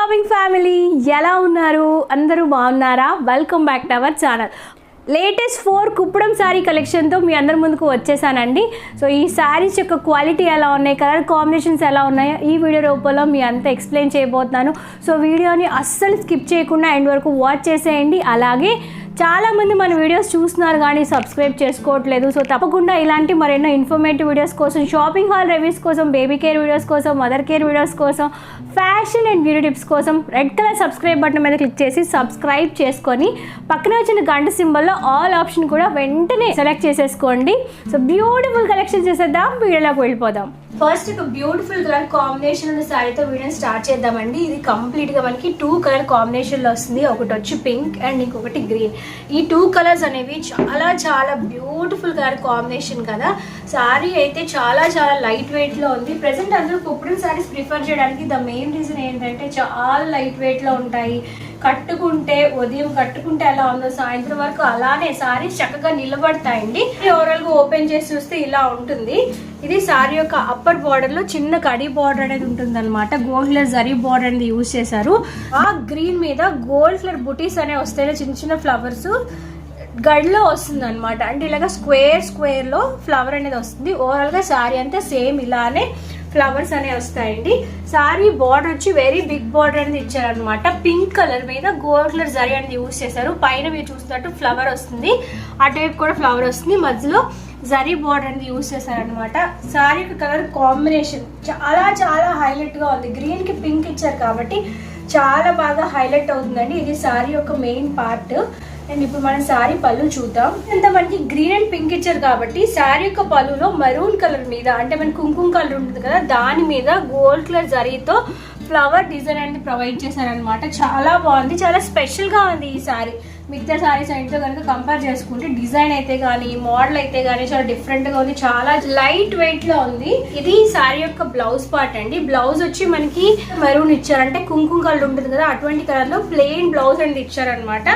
Shopping family ఎలా ఉన్నారు? అందరూ బాగున్నారా? Welcome back to our channel. Latest 4 Kuppadam sari కలెక్షన్తో మీ అందరి ముందుకు వచ్చేసానండి. సో ఈ శారీస్ యొక్క క్వాలిటీ ఎలా ఉన్నాయి, కలర్ కాంబినేషన్స్ ఎలా ఉన్నాయో ఈ వీడియో రూపంలో మీ అంతా ఎక్స్ప్లెయిన్ చేయబోతున్నాను. సో వీడియోని అస్సలు స్కిప్ చేయకుండా ఎండ్ వరకు వాచ్ చేసేయండి. అలాగే చాలామంది మన వీడియోస్ చూస్తున్నారు కానీ సబ్స్క్రైబ్ చేసుకోవట్లేదు. సో తప్పకుండా ఇలాంటి మరెన్నో ఇన్ఫర్మేటివ్ వీడియోస్ కోసం, షాపింగ్ హాల్ రివ్యూస్ కోసం, బేబీ కేర్ వీడియోస్ కోసం, మదర్ కేర్ వీడియోస్ కోసం, ఫ్యాషన్ అండ్ బ్యూటీ టిప్స్ కోసం రెడ్ కలర్ సబ్స్క్రైబ్ బటన్ మీద క్లిక్ చేసి సబ్స్క్రైబ్ చేసుకొని పక్కన వచ్చిన గంట సింబల్లో ఆల్ ఆప్షన్ కూడా వెంటనే సెలెక్ట్ చేసేసుకోండి. సో బ్యూటిఫుల్ కలెక్షన్ చేసేద్దాం, వీడియోలోకి వెళ్ళిపోదాం. ఫస్ట్ ఒక బ్యూటిఫుల్ కలర్ కాంబినేషన్ ఉన్న శారీతో వీడియోని స్టార్ట్ చేద్దామండి. ఇది కంప్లీట్గా మనకి 2 కలర్ కాంబినేషన్లో వస్తుంది. ఒకటి వచ్చి పింక్ అండ్ ఇంకొకటి గ్రీన్. ఈ 2 కలర్స్ అనేవి చాలా చాలా బ్యూటిఫుల్ కలర్ కాంబినేషన్ కదా. శారీ అయితే చాలా చాలా లైట్ వెయిట్లో ఉంది. ప్రెసెంట్ అందరూ కుప్పడం శారీస్ ప్రిఫర్ చేయడానికి ద మెయిన్ రీజన్ ఏంటంటే చాలా లైట్ వెయిట్లో ఉంటాయి. ఉదయం కట్టుకుంటే ఎలా ఉందో సాయంత్రం వరకు అలానే శారీస్ చక్కగా నిలబడతాయండి. ఓవరాల్గా ఓపెన్ చేసి చూస్తే ఇలా ఉంటుంది. ఇది శారీ యొక్క అప్పర్ బార్డర్ లో చిన్న కడి బార్డర్ అనేది ఉంటుంది అనమాట. గోల్డ్ కలర్ జరీ బార్డర్ అనేది యూజ్ చేశారు. ఆ గ్రీన్ మీద గోల్డ్ కలర్ బుటీస్ అనేవి వస్తాయి, చిన్న చిన్న ఫ్లవర్స్ గడిలో వస్తుంది అనమాట. అంటే ఇలాగా స్క్వేర్ లో ఫ్లవర్ అనేది వస్తుంది. ఓవరాల్ గా శారీ అంతా సేమ్ ఇలానే ఫ్లవర్స్ అనేవి వస్తాయండి. శారీ బార్డర్ వచ్చి వెరీ బిగ్ బార్డర్ అనేది ఇచ్చారనమాట. పింక్ కలర్ మీద గోల్డ్ కలర్ జరీ అనేది యూజ్ చేశారు. పైన మీరు చూస్తున్నట్టు ఫ్లవర్ వస్తుంది, అటువైపు కూడా ఫ్లవర్ వస్తుంది, మధ్యలో జరీ బార్డర్ అనేది యూజ్ చేశారనమాట. శారీ యొక్క కలర్ కాంబినేషన్ చాలా చాలా హైలైట్ గా ఉంది. గ్రీన్ కి పింక్ ఇచ్చారు కాబట్టి చాలా బాగా హైలైట్ అవుతుందండి. ఇది శారీ యొక్క మెయిన్ పార్ట్. అండ్ ఇప్పుడు మనం శారీ పళ్ళు చూద్దాం. ఇంత మనకి గ్రీన్ అండ్ పింక్ ఇచ్చారు కాబట్టి శారీ యొక్క పళ్ళులో మరూన్ కలర్ మీద, అంటే మనకి కుంకుమ కలర్ ఉంటుంది కదా, దాని మీద గోల్డ్ కలర్ జరీతో ఫ్లవర్ డిజైన్ అనేది ప్రొవైడ్ చేశారనమాట. చాలా బాగుంది, చాలా స్పెషల్ గా ఉంది ఈ శారీ. మిగతా శారీస్ అయితే కనుక కంపేర్ చేసుకుంటే డిజైన్ అయితే కానీ, మోడల్ అయితే కానీ చాలా డిఫరెంట్ గా ఉంది. చాలా లైట్ వెయిట్ లో ఉంది. ఇది శారీ యొక్క బ్లౌజ్ పార్ట్ అండి. బ్లౌజ్ వచ్చి మనకి మెరూన్ ఇచ్చారు, అంటే కుంకుమ కలర్ ఉంటుంది కదా, అటువంటి కలర్ లో ప్లెయిన్ బ్లౌజ్ అనేది ఇచ్చారనమాట.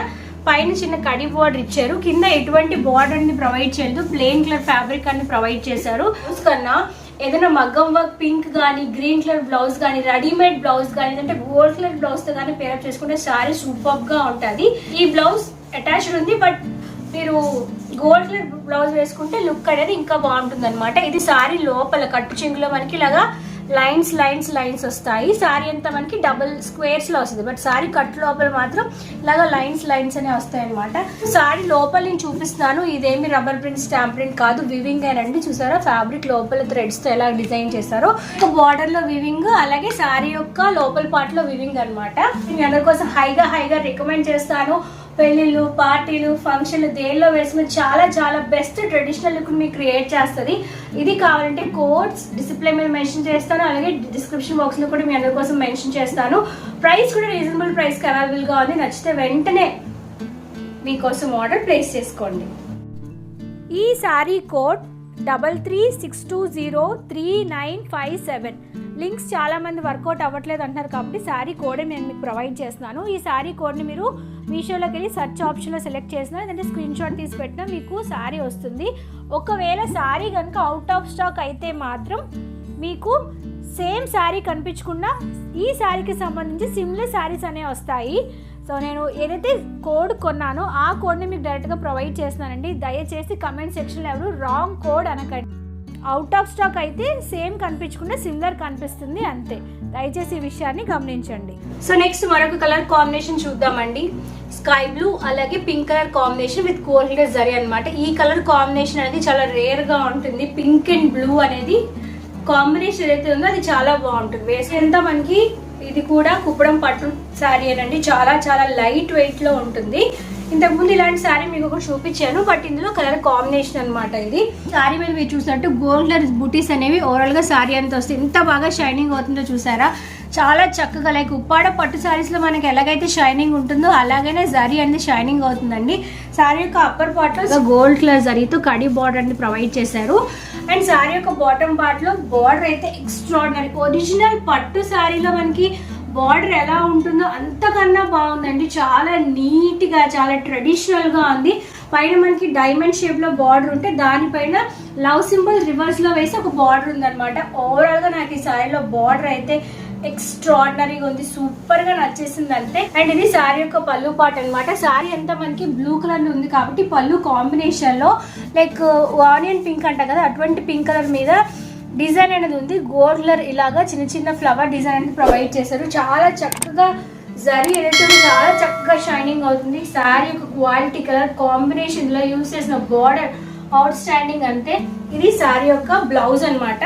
పైన చిన్న కడి బార్డర్ ఇచ్చారు. కింద ఎటువంటి బార్డర్ ని ప్రొవైడ్ చేయలేదు, ప్లెయిన్ కలర్ ఫ్యాబ్రిక్ అని ప్రొవైడ్ చేశారు. కన్నా ఏదైనా మగ్గం వర్క్ పింక్ కానీ, గ్రీన్ కలర్ బ్లౌజ్ కానీ, రెడీమేడ్ బ్లౌజ్ కానీ, అంటే గోల్డ్ కలర్ బ్లౌజ్ తో కానీ పేరప్ చేసుకుంటే శారీ సూపర్ గా ఉంటుంది. ఈ బ్లౌజ్ అటాచ్డ్ ఉంది, బట్ మీరు గోల్డ్ కలర్ బ్లౌజ్ వేసుకుంటే లుక్ అనేది ఇంకా బాగుంటుంది అనమాట. ఇది శారీ లోపల కట్టు చెంగులో మనకి ఇలాగా లైన్స్ వస్తాయి. శారీ అంతా మనకి డబుల్ స్క్వేర్స్ లో వస్తుంది, బట్ శారీ కట్ లోపల మాత్రం ఇలాగా లైన్స్ అనే వస్తాయి అనమాట. శారీ లోపల నేను చూపిస్తున్నాను. ఇదేమి రబ్బర్ ప్రింట్, స్టాంప్ ప్రింట్ కాదు, వివింగ్ అండి. చూసారా ఫ్యాబ్రిక్ లోపల థ్రెడ్స్ తో ఎలా డిజైన్ చేశారో. బార్డర్ లో వివింగ్, అలాగే శారీ యొక్క లోపల పార్ట్ లో వివింగ్ అనమాట. నేను అందరి కోసం హైగా రికమెండ్ చేస్తాను. పెళ్లిళ్ళు, పార్టీలు, ఫంక్షన్లు దేనిలో వేసుకుని చాలా చాలా బెస్ట్ ట్రెడిషనల్ లుక్ మీకు క్రియేట్ చేస్తుంది. ఇది కావాలంటే కోడ్స్ డిస్ప్లే మీద మెన్షన్ చేస్తాను, అలాగే డిస్క్రిప్షన్ బాక్స్ లో కూడా మీ అందరి కోసం మెన్షన్ చేస్తాను. ప్రైస్ కూడా రీజనబుల్ ప్రైస్ కి అవైలబుల్ గా ఉంది. నచ్చితే వెంటనే మీకోసం ఆర్డర్ ప్లేస్ చేసుకోండి. ఈ శారీ కోడ్ 3362033957. లింక్స్ చాలా మంది వర్కౌట్ అవ్వట్లేదు అంటున్నారు కాబట్టి శారీ కోడ్ నేను మీకు ప్రొవైడ్ చేస్తున్నాను. ఈ శారీ కోడ్ని మీరు మీషోలోకి వెళ్ళి సెర్చ్ ఆప్షన్లో సెలెక్ట్ చేసినా, లేదంటే స్క్రీన్ షాట్ తీసి పెట్టినా మీకు శారీ వస్తుంది. ఒకవేళ శారీ కనుక అవుట్ ఆఫ్ స్టాక్ అయితే మాత్రం మీకు సేమ్ శారీ కనిపించకుండా ఈ శారీకి సంబంధించి సిమిలర్ శారీస్ అనేవి వస్తాయి. సో నేను ఏదైతే కోడ్ కొన్నానో ఆ కోడ్ని మీకు డైరెక్ట్గా ప్రొవైడ్ చేస్తున్నానండి. దయచేసి కమెంట్ సెక్షన్లో ఎవరు రాంగ్ కోడ్ అనకండి. అవుట్ ఆఫ్ స్టాక్ అయితే సేమ్ కనిపించకుండా సిమిలర్ కనిపిస్తుంది, అంతే. దయచేసి ఈ విషయాన్ని గమనించండి. సో నెక్స్ట్ మరొక కలర్ కాంబినేషన్ చూద్దామండి. స్కై బ్లూ అలాగే pink colour combination with gold colour zari అనమాట. ఈ కలర్ కాంబినేషన్ అనేది చాలా రేర్ గా ఉంటుంది. పింక్ అండ్ బ్లూ అనేది కాంబినేషన్ ఏదైతే ఉందో అది చాలా బాగుంటుంది. వేసేంత మనకి ఇది కూడా కుప్పడం పట్టు శారీ అనండి. చాలా చాలా లైట్ వెయిట్ లో ఉంటుంది. ఇంతకుముందు ఇలాంటి శారీ మీకు ఒకటి చూపించాను, బట్ ఇందులో కలర్ కాంబినేషన్ అనమాట. ఇది శారీ మీద మీరు చూసినట్టు గోల్డ్ కలర్ బుటీస్ అనేవి ఓవరాల్ గా శారీ అంతా వస్తుంది. ఎంత బాగా షైనింగ్ అవుతుందో చూసారా. చాలా చక్కగా లైక్ ఉప్పాడ పట్టు శారీస్ లో మనకి ఎలాగైతే షైనింగ్ ఉంటుందో అలాగనే జరీ అనేది షైనింగ్ అవుతుందండి. శారీ యొక్క అప్పర్ పార్ట్ లో గోల్డ్ కలర్ జరీతో కడి బార్డర్ ని ప్రొవైడ్ చేశారు. అండ్ శారీ యొక్క బాటమ్ పార్ట్ లో బార్డర్ అయితే ఎక్స్ట్రాడినరీ. ఒరిజినల్ పట్టు శారీలో మనకి బార్డర్ ఎలా ఉంటుందో అంతకన్నా బాగుందండి. చాలా నీట్ గా, చాలా ట్రెడిషనల్ గా ఉంది. పైన మనకి డైమండ్ షేప్ లో బార్డర్ ఉంటే దానిపైన లవ్ సింబల్ రివర్స్ లో వేసి ఒక బార్డర్ ఉందన్నమాట. ఓవరాల్ గా నాకు ఈ శారీలో బార్డర్ అయితే ఎక్స్ట్రాడినరీగా ఉంది, సూపర్ గా నచ్చేసింది అంతే. అండ్ ఇది శారీ యొక్క పళ్ళు పార్ట్ అనమాట. శారీ అంతా మనకి బ్లూ కలర్ ఉంది కాబట్టి పళ్ళు కాంబినేషన్ లో లైక్ ఆనియన్ పింక్ అంట కదా, అటువంటి పింక్ కలర్ మీద డిజైన్ అనేది ఉంది. గోల్డ్ కలర్ ఇలాగా చిన్న చిన్న ఫ్లవర్ డిజైన్ అనేది ప్రొవైడ్ చేశారు. చాలా చక్కగా జరీ ఏదైతే చాలా చక్కగా షైనింగ్ అవుతుంది. శారీ యొక్క క్వాలిటీ, కలర్ కాంబినేషన్ లో యూజ్ చేసిన బార్డర్ అవుట్ స్టాండింగ్ అంతే. ఇది శారీ యొక్క బ్లౌజ్ అనమాట.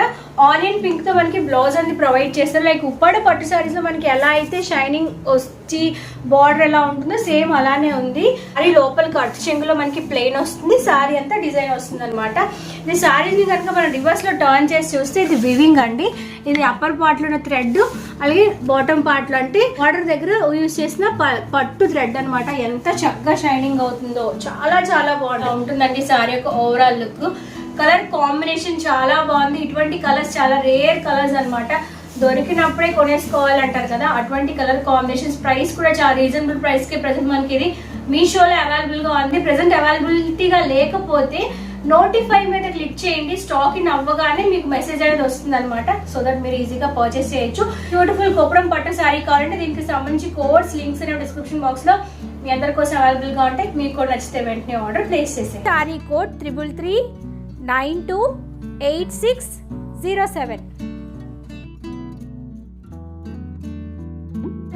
ఆనియన్ పింక్ తో మనకి బ్లౌజ్ అనేది ప్రొవైడ్ చేస్తారు. లైక్ ఉప్పాడ పట్టు శారీస్ లో మనకి ఎలా అయితే షైనింగ్ వచ్చి బార్డర్ ఎలా ఉంటుందో సేమ్ అలానే ఉంది. అది లోపల కట్ చెంగులో మనకి ప్లెయిన్ వస్తుంది, శారీ అంతా డిజైన్ వస్తుంది అనమాట. ఇది శారీని కనుక మనం రివర్స్ లో టర్న్ చేసి చూస్తే ఇది వివింగ్ అండి. ఇది అప్పర్ పార్ట్ లో ఉన్న థ్రెడ్, అలాగే బాటమ్ పార్ట్ లో అంటే బార్డర్ దగ్గర యూజ్ చేసిన పట్టు థ్రెడ్ అనమాట. ఎంత చక్కగా షైనింగ్ అవుతుందో, చాలా చాలా బాగుంటుందండి శారీ యొక్క ఓవరాల్ లుక్. కలర్ కాంబినేషన్ చాలా బాగుంది. ఇటువంటి కలర్స్ చాలా రేర్ కలర్స్ అనమాట, దొరికినప్పుడే కొనేసుకోవాలంటారు కదా, అటువంటి కలర్ కాంబినేషన్స్. ప్రైస్ కూడా చాలా రీజనబుల్ ప్రైస్ కి ప్రెసెంట్ మనకి ఇది మీషోలో అవైలబుల్ గా ఉంది. ప్రెసెంట్ అవైలబిలిటీగా లేకపోతే నోటిఫై మీద క్లిక్ చేయండి. స్టాక్ ఇన్ అవ్వగానే మీకు మెసేజ్ అనేది వస్తుంది అనమాట, సో దట్ మీరు ఈజీగా పర్చేస్ చేయొచ్చు. బ్యూటిఫుల్ కొప్పడం పట్టు శారీ కావాలంటే దీనికి సంబంధించి కోడ్స్, లింక్స్ అనేవి డిస్క్రిప్షన్ బాక్స్ లో మీ అందరి కోసం అవైలబుల్ గా ఉంటాయి. మీకు కూడా నచ్చితే వెంటనే ఆర్డర్ ప్లేస్ చేసే. శారీ కోడ్ 333928607.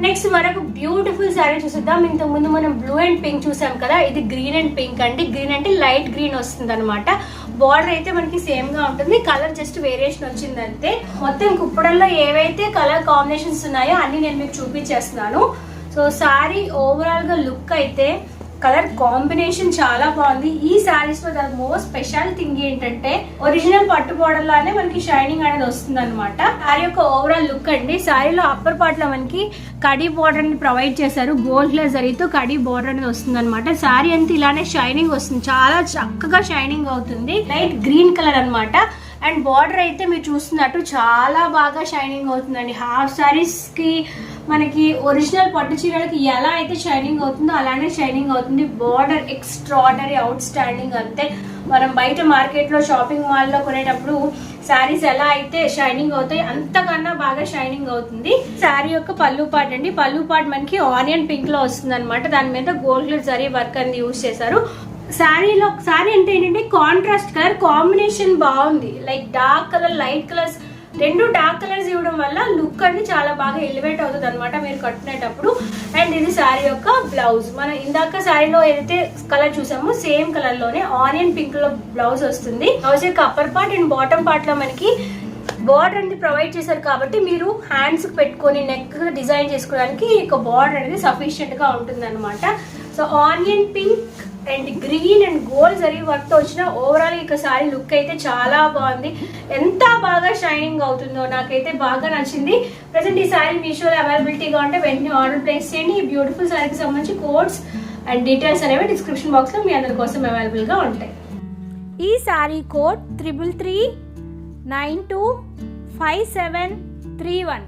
నెక్స్ట్ మరొక బ్యూటిఫుల్ శారీ చూసిద్దాం. ఇంతకు ముందు మనం బ్లూ అండ్ పింక్ చూసాం కదా, ఇది గ్రీన్ అండ్ పింక్ అండి. గ్రీన్ అంటే లైట్ గ్రీన్ వస్తుంది అనమాట. బార్డర్ అయితే మనకి సేమ్ గా ఉంటుంది, కలర్ జస్ట్ వేరియేషన్ వచ్చింది అంతే. మొత్తం కుప్పడంలో ఏవైతే కలర్ కాంబినేషన్స్ ఉన్నాయో అన్ని నేను మీకు చూపించేస్తున్నాను. సో శారీ ఓవరాల్ గా లుక్ అయితే కలర్ కాంబినేషన్ చాలా బాగుంది. ఈ శారీస్ లో ద మోస్ట్ స్పెషల్ థింగ్ ఏంటంటే ఒరిజినల్ పట్టు బోర్డర్ లానే మనకి షైనింగ్ అనేది వస్తుంది అనమాట. శారీ యొక్క ఓవరాల్ లుక్ అండి. శారీలో అప్పర్ పార్ట్ లో మనకి కడీ బోర్డర్ ని ప్రొవైడ్ చేశారు. గోల్డ్ కలర్ జరీతో కడీ బోర్డర్ అనేది వస్తుంది అనమాట. శారీ అంతా ఇలానే షైనింగ్ వస్తుంది, చాలా చక్కగా షైనింగ్ అవుతుంది. లైట్ గ్రీన్ కలర్ అనమాట. అండ్ బార్డర్ అయితే మీరు చూస్తున్నట్టు చాలా బాగా షైనింగ్ అవుతుందండి. హాఫ్ శారీస్ కి మనకి ఒరిజినల్ పట్టు చీరలకి ఎలా అయితే షైనింగ్ అవుతుందో అలానే షైనింగ్ అవుతుంది. బార్డర్ ఎక్స్ట్రాడనరీ, అవుట్ స్టాండింగ్ అంతే. మనం బయట మార్కెట్ లో షాపింగ్ మాల్ లో కొనేటప్పుడు శారీస్ ఎలా అయితే షైనింగ్ అవుతాయి అంతకన్నా బాగా షైనింగ్ అవుతుంది. శారీ యొక్క పళ్ళు పార్ట్ అండి. పళ్ళు పార్ట్ మనకి ఆనియన్ పింక్ లో వస్తుంది అనమాట. దాని మీద గోల్డ్ కలర్ జరీ వర్క్ అనేది యూజ్ చేశారు. శారీ అంటే ఏంటంటే కాంట్రాస్ట్ కలర్ కాంబినేషన్ బాగుంది. Like dark colour, light colours, రెండు డార్క్ కలర్స్ ఇవ్వడం వల్ల లుక్ అనేది చాలా బాగా ఎలివేట్ అవుతుంది అనమాట మీరు కట్టుకునేటప్పుడు. అండ్ ఇది శారీ యొక్క బ్లౌజ్. మనం ఇందాక శారీలో ఏదైతే కలర్ చూసామో సేమ్ కలర్ లోనే ఆనియన్ పింక్ లో బ్లౌజ్ వస్తుంది. బ్లౌజ్ యొక్క upper part and bottom part లో మనకి బార్డర్ అనేది ప్రొవైడ్ చేశారు కాబట్టి మీరు హ్యాండ్స్ పెట్టుకొని నెక్ డిజైన్ చేసుకోవడానికి ఒక బార్డర్ అనేది సఫిషియెంట్ గా ఉంటుంది అనమాట. So onion pink and green and gold zari work తో వచ్చిన ఓవరాల్ ఇక సారీ లుక్ అయితే చాలా బాగుంది. ఎంత బాగా షైనింగ్ అవుతుందో నాకైతే బాగా నచ్చింది. ప్రెసెంట్ ఈ సారీ మీషోలో అవైలబిలిటీగా ఉంటే వెంటనే ఆర్డర్ ప్లేస్ చేయండి. ఈ బ్యూటిఫుల్ సారీకి సంబంధించి కోడ్స్ అండ్ డీటెయిల్స్ అనేవి డిస్క్రిప్షన్ బాక్స్ లో మీ అందరి కోసం అవైలబుల్ గా ఉంటాయి. ఈ sorry code 333925731.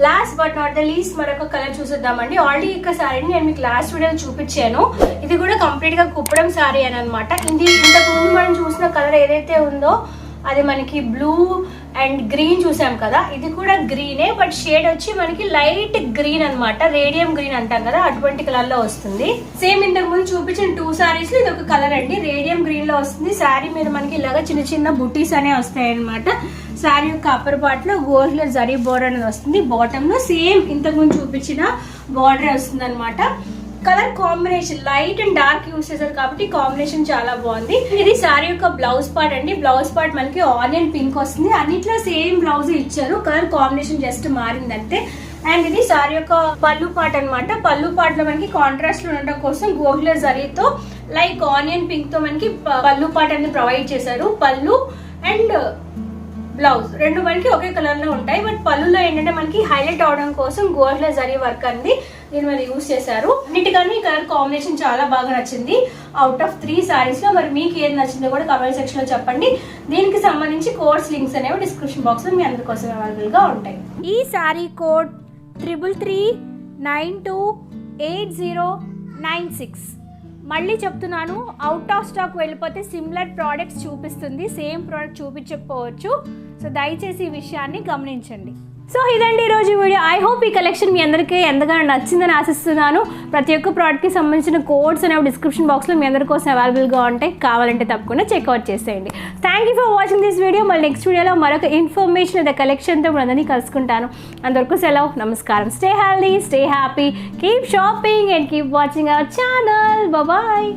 Last but not the least మరొక కలర్ చూసేద్దామండి. ఆల్రెడీ ఇక శారీని నేను మీకు లాస్ట్ వీడియోలో చూపించాను. ఇది కూడా కంప్లీట్ గా కుప్పడం శారీ అని అనమాట. ఇది ఇంతకు ముందు మనం చూసిన కలర్ ఏదైతే ఉందో అది మనకి బ్లూ అండ్ గ్రీన్ చూసాం కదా, ఇది కూడా గ్రీనే బట్ షేడ్ వచ్చి మనకి లైట్ గ్రీన్ అనమాట. రేడియం గ్రీన్ అంటాం కదా, అటువంటి కలర్ లో వస్తుంది. సేమ్ ఇంతకు ముందు చూపించిన 2 సారీస్ లో ఇది ఒక కలర్ అండి, రేడియం గ్రీన్ లో వస్తుంది. శారీ మీద మనకి ఇలాగా చిన్న చిన్న బుటీస్ అనే వస్తాయి అనమాట. శారీ యొక్క అప్పర్ పార్ట్ లో గోల్డ్ కలర్ జరీ బోర్డర్ అనేది వస్తుంది. బాటమ్ లో సేమ్ ఇంతకు ముందు చూపించిన బార్డర్ వస్తుంది అనమాట. Colour combination light and dark use చేశారు కాబట్టి కాంబినేషన్ చాలా బాగుంది. ఇది శారీ యొక్క బ్లౌజ్ పార్ట్ అండి. బ్లౌజ్ పార్ట్ మనకి ఆనియన్ పింక్ వస్తుంది. అన్నిట్లో సేమ్ బ్లౌజ్ ఇచ్చారు, కలర్ కాంబినేషన్ జస్ట్ మారిందంటే. అండ్ ఇది శారీ యొక్క పళ్ళు పార్ట్ అనమాట. పళ్ళు పార్ట్ లో మనకి కాంట్రాస్ట్ లో ఉండడం కోసం గోల్డ్ కలర్ జరీతో లైక్ ఆనియన్ పింక్ తో మనకి పళ్ళు పార్ట్ అనేది ప్రొవైడ్ చేశారు. పళ్ళు అండ్ బ్లౌజ్ రెండు మనకి ఒకే కలర్ లో ఉంటాయి. బట్ పళ్ళులో ఏంటంటే మనకి హైలైట్ అవడం కోసం గోల్డ్ కలర్ జరీ వర్క్ అనేది దీని మీద యూజ్ చేశారు. అన్నిటికన్నా ఈ కలర్ కాంబినేషన్ చాలా బాగా నచ్చింది. అవుట్ ఆఫ్ 3 సారీస్ లో మరి మీకు ఏది నచ్చిందో కూడా కామెంట్ సెక్షన్ లో చెప్పండి. దీనికి సంబంధించి కోడ్స్ లింక్స్ అనేవి డిస్క్రిప్షన్ బాక్స్ లో మీ అందరి కోసం అవైలబుల్ గా ఉంటాయి. ఈ సారీ కోడ్ 333928096. మళ్ళీ చెప్తున్నాను, అవుట్ ఆఫ్ స్టాక్ వెళ్ళిపోతే సిమిలర్ ప్రోడక్ట్స్ చూపిస్తుంది, సేమ్ ప్రోడక్ట్ చూపించకపోవచ్చు. సో దయచేసి ఈ విషయాన్ని గమనించండి. సో ఇదండి ఈరోజు వీడియో. ఐ హోప్ ఈ కలెక్షన్ మీ అందరికీ ఎంతగానో నచ్చిందని ఆశిస్తున్నాను. ప్రతి ఒక్క ప్రోడక్ట్కి సంబంధించిన కోడ్స్ అనేవి డిస్క్రిప్షన్ బాక్స్లో మీ అందరి కోసం అవైలబుల్గా ఉంటాయి. కావాలంటే తప్పకుండా చెక్అవుట్ చేసేయండి. Thank you for watching this video. మళ్ళీ నెక్స్ట్ వీడియోలో మరొక ఇన్ఫర్మేషన్ అదే కలెక్షన్తో మీ అందరినీ కలుసుకుంటాను. అంతవరకు సెలవు, నమస్కారం. Stay healthy, stay happy, keep shopping and keep watching our channel. Bye.